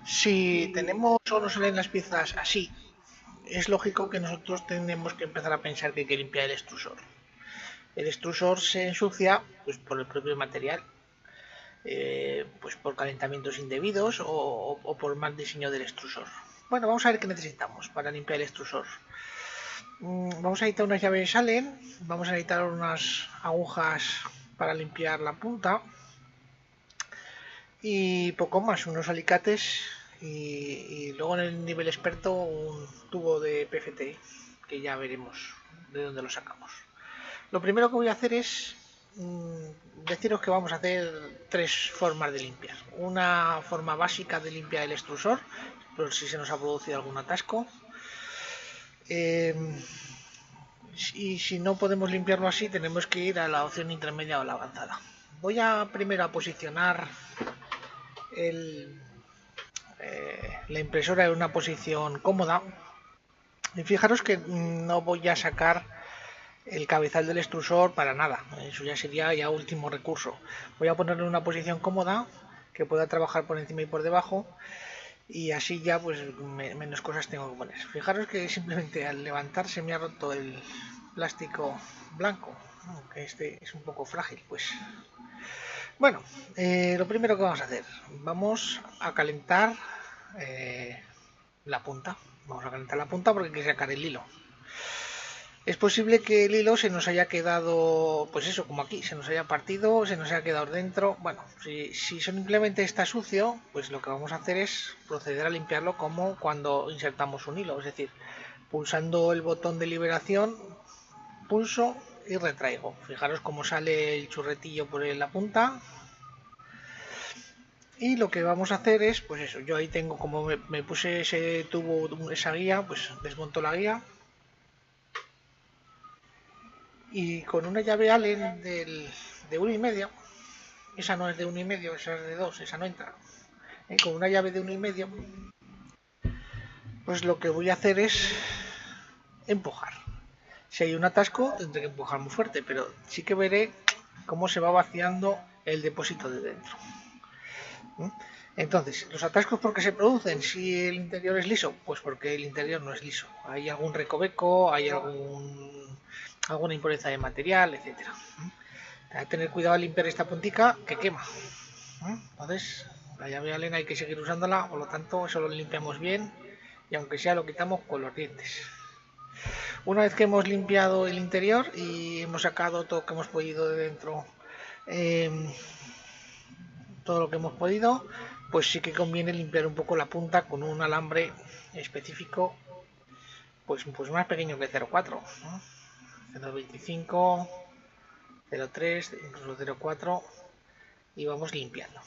Si tenemos o nos salen las piezas así, es lógico que nosotros tenemos que empezar a pensar que hay que limpiar el extrusor. El extrusor se ensucia pues, por el propio material, pues por calentamientos indebidos o por mal diseño del extrusor. Bueno, vamos a ver qué necesitamos para limpiar el extrusor. Vamos a necesitar unas llaves Allen, vamos a necesitar unas agujas para limpiar la punta y poco más, unos alicates y luego en el nivel experto un tubo de PFT que ya veremos de dónde lo sacamos. Lo primero que voy a hacer es deciros que vamos a hacer tres formas de limpiar. Una forma básica de limpiar el extrusor, por si se nos ha producido algún atasco. Y si no podemos limpiarlo así, tenemos que ir a la opción intermedia o la avanzada. Voy a primero a posicionar la impresora en una posición cómoda. Y fijaros que no voy a sacar el cabezal del extrusor para nada, eso ya sería ya último recurso. Voy a ponerlo en una posición cómoda que pueda trabajar por encima y por debajo y así ya pues menos cosas tengo que poner. Fijaros que simplemente al levantarse me ha roto el plástico blanco, aunque este es un poco frágil pues. Bueno, lo primero que vamos a hacer, vamos a calentar la punta. Vamos a calentar la punta porque hay que sacar el hilo. Es posible que el hilo se nos haya quedado, pues eso, como aquí, se nos haya partido, se nos haya quedado dentro. Bueno, si simplemente está sucio, pues lo que vamos a hacer es proceder a limpiarlo como cuando insertamos un hilo. Es decir, pulsando el botón de liberación, pulso y retraigo. Fijaros cómo sale el churretillo por la punta. Y lo que vamos a hacer es, pues eso, yo ahí tengo, como me puse ese tubo, esa guía, pues desmonto la guía. Y con una llave Allen de 1,5, esa no es de 1,5, esa es de 2, esa no entra. Con una llave de 1,5, pues lo que voy a hacer es empujar. Si hay un atasco, tendré que empujar muy fuerte, pero sí que veré cómo se va vaciando el depósito de dentro. Entonces, ¿los atascos por qué se producen? Si el interior es liso, pues porque el interior no es liso. Hay algún recoveco, hay alguna impureza de material, etcétera. Hay que tener cuidado al limpiar esta puntica que quema. Entonces, la llave Allen hay que seguir usándola, por lo tanto, eso lo limpiamos bien y aunque sea lo quitamos con los dientes. Una vez que hemos limpiado el interior y hemos sacado todo lo que hemos podido de dentro, eh, todo lo que hemos podido, pues sí que conviene limpiar un poco la punta con un alambre específico, pues más pequeño que 0,4, ¿no? 0,25, 0,3, incluso 0,4 y vamos limpiando.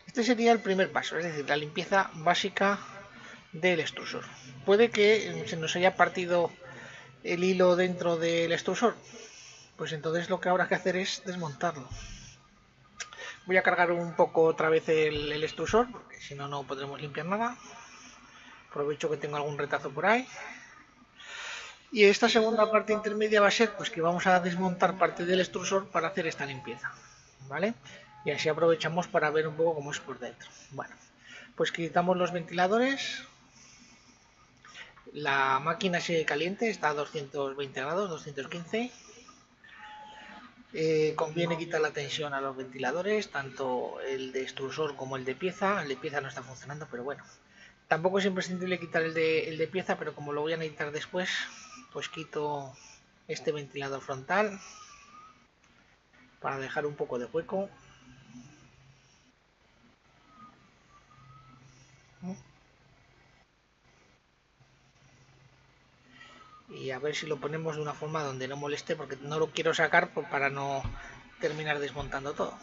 Este sería el primer paso, es decir, la limpieza básica del extrusor. Puede que se nos haya partido el hilo dentro del extrusor, pues entonces lo que habrá que hacer es desmontarlo. Voy a cargar un poco otra vez el extrusor, porque si no, no podremos limpiar nada. Aprovecho que tengo algún retazo por ahí. Y esta segunda parte intermedia va a ser pues que vamos a desmontar parte del extrusor para hacer esta limpieza, ¿vale? Y así aprovechamos para ver un poco cómo es por dentro. Bueno, pues quitamos los ventiladores. La máquina sigue caliente, está a 220 grados, 215. Conviene quitar la tensión a los ventiladores, tanto el de extrusor como el de pieza. El de pieza no está funcionando, pero bueno. Tampoco es imprescindible quitar el de pieza, pero como lo voy a necesitar después, pues quito este ventilador frontal para dejar un poco de hueco. Y a ver si lo ponemos de una forma donde no moleste, porque no lo quiero sacar para no terminar desmontando todo.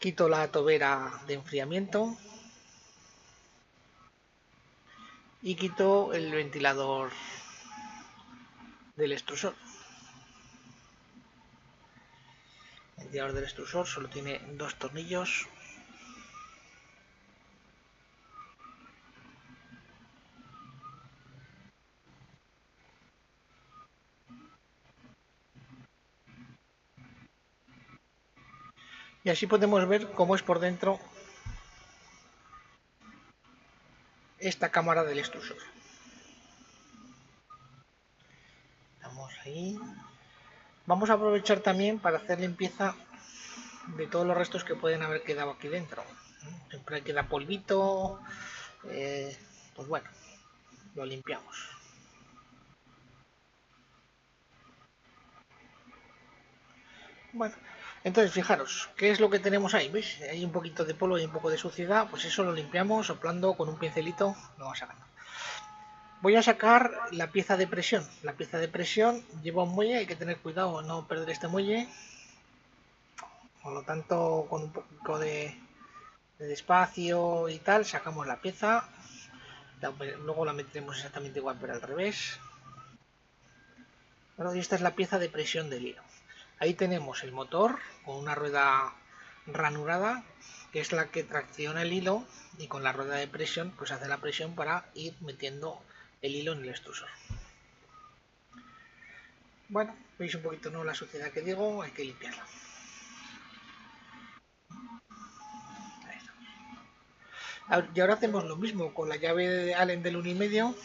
Quito la tobera de enfriamiento y quito el ventilador del extrusor. El ventilador del extrusor solo tiene dos tornillos. Y así podemos ver cómo es por dentro esta cámara del extrusor. Vamos ahí. Vamos a aprovechar también para hacer limpieza de todos los restos que pueden haber quedado aquí dentro. Siempre queda polvito, pues bueno, lo limpiamos. Bueno, entonces fijaros, ¿qué es lo que tenemos ahí? ¿Veis? Hay un poquito de polvo y un poco de suciedad, pues eso lo limpiamos soplando con un pincelito, lo vamos sacando. Voy a sacar la pieza de presión. La pieza de presión lleva un muelle, hay que tener cuidado no perder este muelle. Por lo tanto, con un poco de despacio y tal, sacamos la pieza. Luego la meteremos exactamente igual, pero al revés. Bueno, y esta es la pieza de presión del hilo. Ahí tenemos el motor con una rueda ranurada, que es la que tracciona el hilo, y con la rueda de presión pues hace la presión para ir metiendo el hilo en el extrusor. Bueno, veis un poquito, ¿no?, la suciedad que digo, hay que limpiarla. Y ahora hacemos lo mismo con la llave de Allen del 1,5,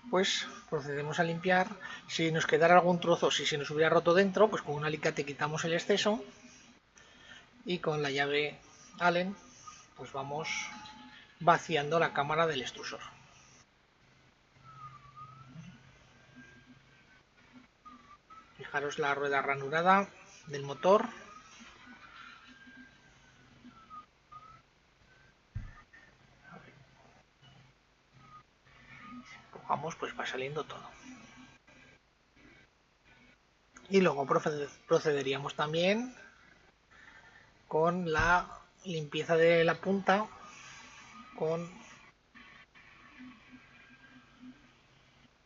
pues procedemos a limpiar. Si nos quedara algún trozo, si se nos hubiera roto dentro, pues con un alicate quitamos el exceso, y con la llave Allen pues vamos vaciando la cámara del extrusor. Fijaros la rueda ranurada del motor. Empujamos, pues va saliendo todo. Y luego procederíamos también con la limpieza de la punta con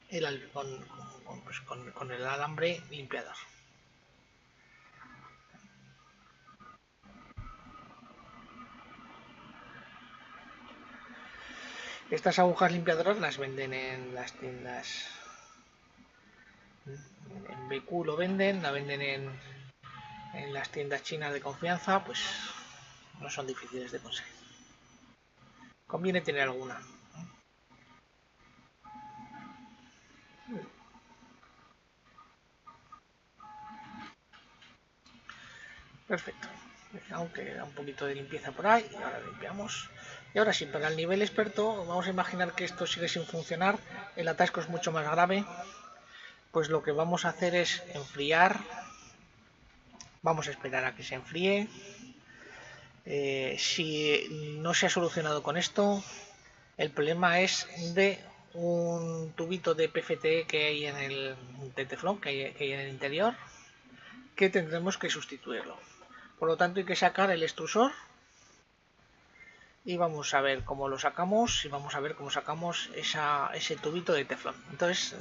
el alambre limpiador. Estas agujas limpiadoras las venden en las tiendas. En BQ lo venden, la venden en las tiendas chinas de confianza, pues no son difíciles de conseguir. Conviene tener alguna. Perfecto. Aunque da un poquito de limpieza por ahí, y ahora limpiamos. Y ahora sí, para el nivel experto, vamos a imaginar que esto sigue sin funcionar, el atasco es mucho más grave, pues lo que vamos a hacer es enfriar. Vamos a esperar a que se enfríe. Si no se ha solucionado con esto, el problema es de un tubito de PFT que hay en el de teflón que hay en el interior, que tendremos que sustituirlo. Por lo tanto, hay que sacar el extrusor y vamos a ver cómo lo sacamos, y vamos a ver cómo sacamos ese tubito de teflón. Entonces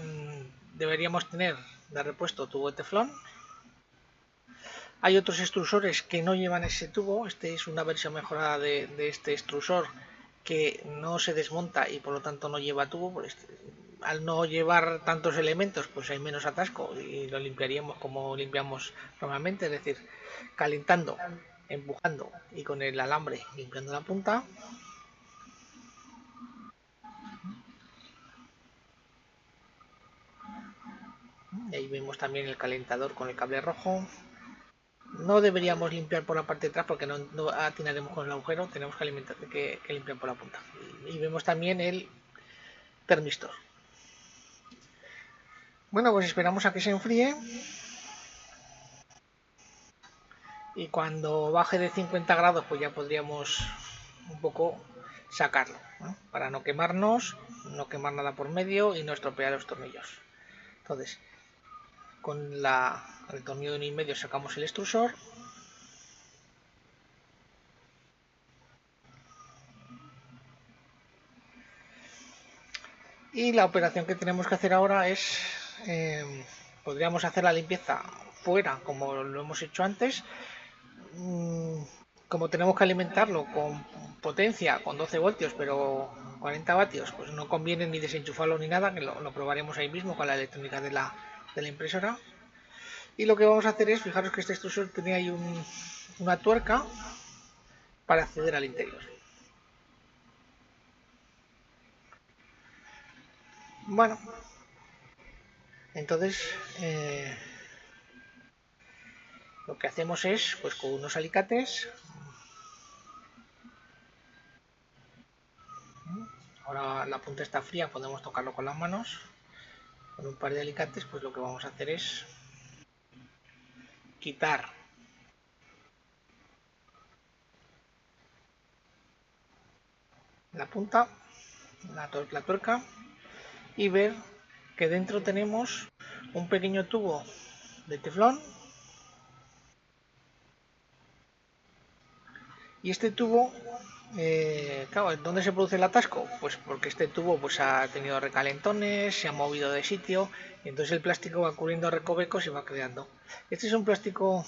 deberíamos tener de repuesto tubo de teflón. Hay otros extrusores que no llevan ese tubo. Este es una versión mejorada de este extrusor que no se desmonta y por lo tanto no lleva tubo. Al no llevar tantos elementos, pues hay menos atasco y lo limpiaríamos como limpiamos normalmente, es decir, calentando, empujando y con el alambre limpiando la punta. Y ahí vemos también el calentador con el cable rojo. No deberíamos limpiar por la parte de atrás porque no atinaremos con el agujero, tenemos que limpiar por la punta. Y vemos también el termistor. Bueno, pues esperamos a que se enfríe. Y cuando baje de 50 grados, pues ya podríamos un poco sacarlo, ¿no? Para no quemarnos, no quemar nada por medio y no estropear los tornillos. Entonces, con el tornillo de 1,5 sacamos el extrusor. Y la operación que tenemos que hacer ahora es, podríamos hacer la limpieza fuera, como lo hemos hecho antes. Como tenemos que alimentarlo con potencia, con 12 voltios, pero 40 vatios, pues no conviene ni desenchufarlo ni nada, que lo probaremos ahí mismo con la electrónica de la impresora. Y lo que vamos a hacer es, fijaros que este extrusor tiene ahí una tuerca para acceder al interior. Bueno, entonces lo que hacemos es, pues con unos alicates, ahora la punta está fría, podemos tocarlo con las manos, con un par de alicates, pues lo que vamos a hacer es quitar la punta, la tuerca, y ver que dentro tenemos un pequeño tubo de teflón, y este tubo, claro, ¿dónde se produce el atasco? Pues porque este tubo pues ha tenido recalentones, se ha movido de sitio, y entonces el plástico va cubriendo recovecos y va creando. Este es un plástico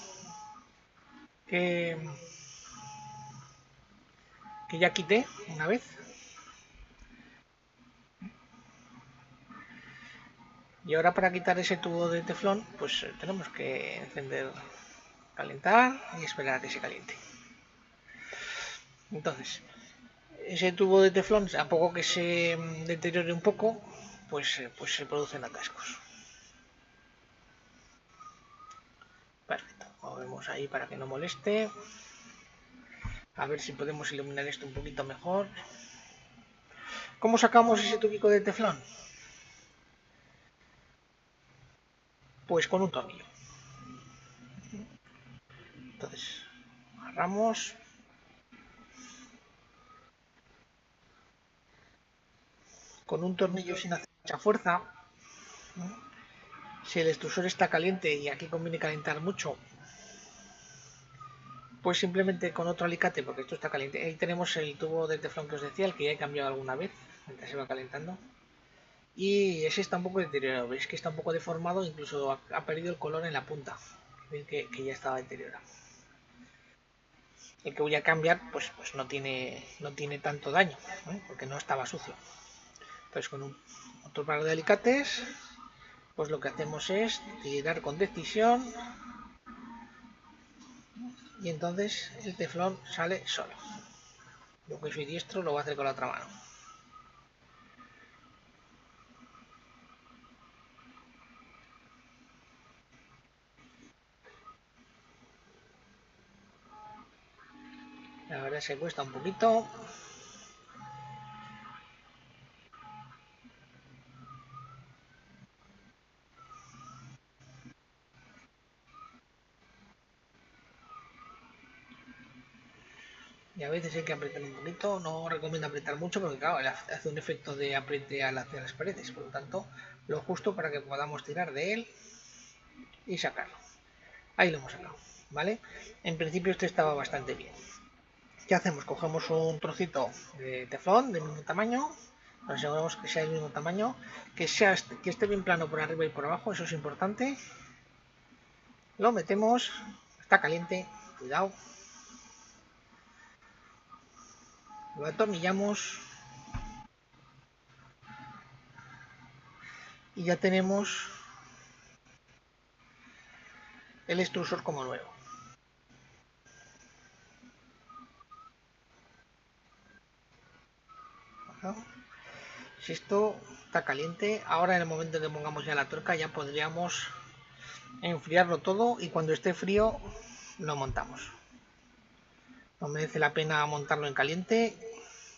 que, que ya quité una vez, y ahora para quitar ese tubo de teflón pues tenemos que encender, calentar y esperar a que se caliente. Entonces ese tubo de teflón, a poco que se deteriore un poco, pues se producen atascos. Perfecto, movemos ahí para que no moleste. A ver si podemos iluminar esto un poquito mejor. ¿Cómo sacamos ese tubico de teflón? Pues con un tornillo. Entonces, agarramos, con un tornillo sin hacer mucha fuerza. Si el extrusor está caliente, y aquí conviene calentar mucho, pues simplemente con otro alicate, porque esto está caliente. Ahí tenemos el tubo de teflón que os decía, el que ya he cambiado alguna vez, mientras se va calentando. Y ese está un poco deteriorado, veis que está un poco deformado, incluso ha perdido el color en la punta, veis que ya estaba deteriorado. El que voy a cambiar pues no tiene tanto daño, porque no estaba sucio. Entonces con otro par de alicates, pues lo que hacemos es tirar con decisión, y entonces el teflón sale solo. Yo que soy diestro lo voy a hacer con la otra mano. La verdad es que cuesta un poquito. Y a veces hay que apretar un poquito. No recomiendo apretar mucho porque claro, hace un efecto de apriete hacia las paredes. Por lo tanto, lo justo para que podamos tirar de él y sacarlo. Ahí lo hemos sacado, ¿vale? En principio este estaba bastante bien. ¿Qué hacemos? Cogemos un trocito de teflón del mismo tamaño, nos aseguramos que sea del mismo tamaño, que esté bien plano por arriba y por abajo, eso es importante. Lo metemos, está caliente, cuidado. Lo atornillamos y ya tenemos el extrusor como nuevo. Si esto está caliente, ahora en el momento que pongamos ya la tuerca ya podríamos enfriarlo todo, y cuando esté frío lo montamos. No merece la pena montarlo en caliente,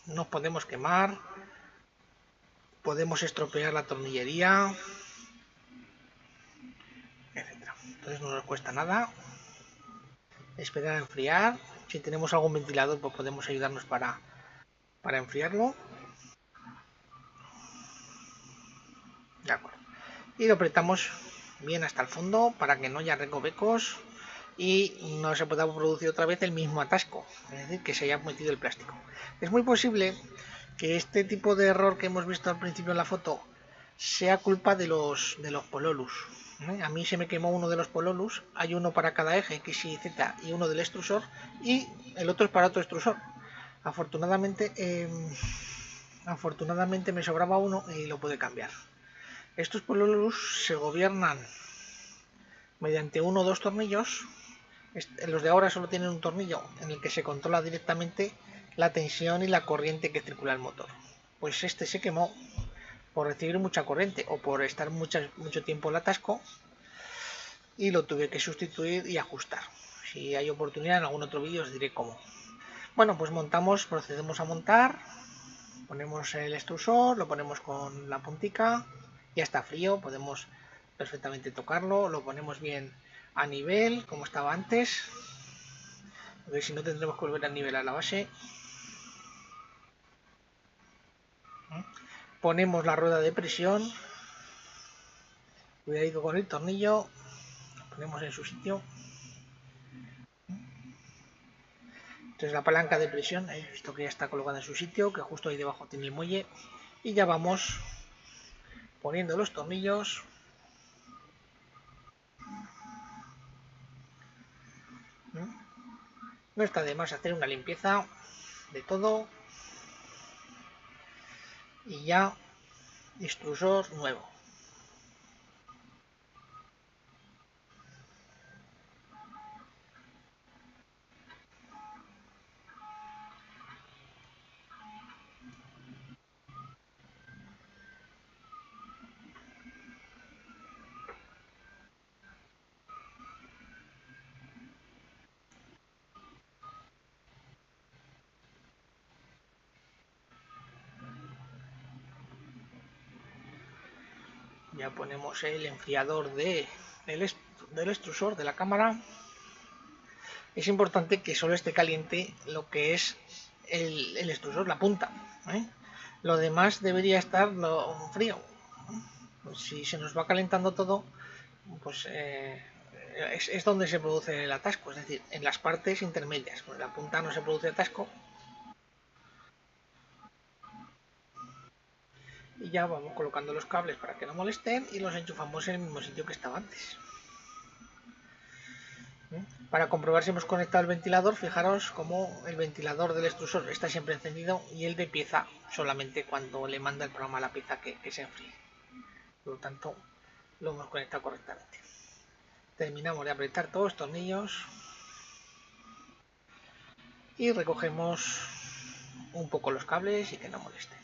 nos podemos quemar, podemos estropear la tornillería, etcétera. Entonces no nos cuesta nada esperar a enfriar. Si tenemos algún ventilador, pues podemos ayudarnos para enfriarlo. De acuerdo. Y lo apretamos bien hasta el fondo para que no haya recovecos y no se pueda producir otra vez el mismo atasco, es decir, que se haya metido el plástico. Es muy posible que este tipo de error que hemos visto al principio en la foto sea culpa de los pololus. A mí se me quemó uno de los pololus, hay uno para cada eje, X y Z, y uno del extrusor, y el otro es para otro extrusor. Afortunadamente me sobraba uno y lo pude cambiar. Estos pololus se gobiernan mediante uno o dos tornillos. Los de ahora solo tienen un tornillo en el que se controla directamente la tensión y la corriente que circula el motor. Pues este se quemó por recibir mucha corriente o por estar mucho tiempo en el atasco, y lo tuve que sustituir y ajustar. Si hay oportunidad en algún otro vídeo os diré cómo. Bueno, pues procedemos a montar, ponemos el extrusor, lo ponemos con la puntica, ya está frío, podemos perfectamente tocarlo, lo ponemos bien a nivel como estaba antes, porque si no tendremos que volver a nivelar la base. Ponemos la rueda de presión, cuidadito con el tornillo, lo ponemos en su sitio. Entonces la palanca de presión, he visto que ya está colocada en su sitio, que justo ahí debajo tiene el muelle, y ya vamos poniendo los tornillos. No está de más hacer una limpieza de todo y ya extrusor nuevo. Ya ponemos el enfriador del extrusor de la cámara. Es importante que solo esté caliente lo que es el extrusor, la punta, ¿eh? Lo demás debería estar frío. Si se nos va calentando todo, pues es donde se produce el atasco, es decir, en las partes intermedias. Con la punta no se produce atasco. Y ya vamos colocando los cables para que no molesten y los enchufamos en el mismo sitio que estaba antes. Para comprobar si hemos conectado el ventilador, fijaros cómo el ventilador del extrusor está siempre encendido y el de pieza solamente cuando le manda el programa a la pieza que se enfríe. Por lo tanto, lo hemos conectado correctamente. Terminamos de apretar todos los tornillos y recogemos un poco los cables y que no molesten.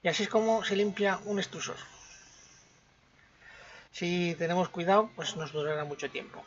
Y así es como se limpia un extrusor. Si tenemos cuidado, pues nos durará mucho tiempo.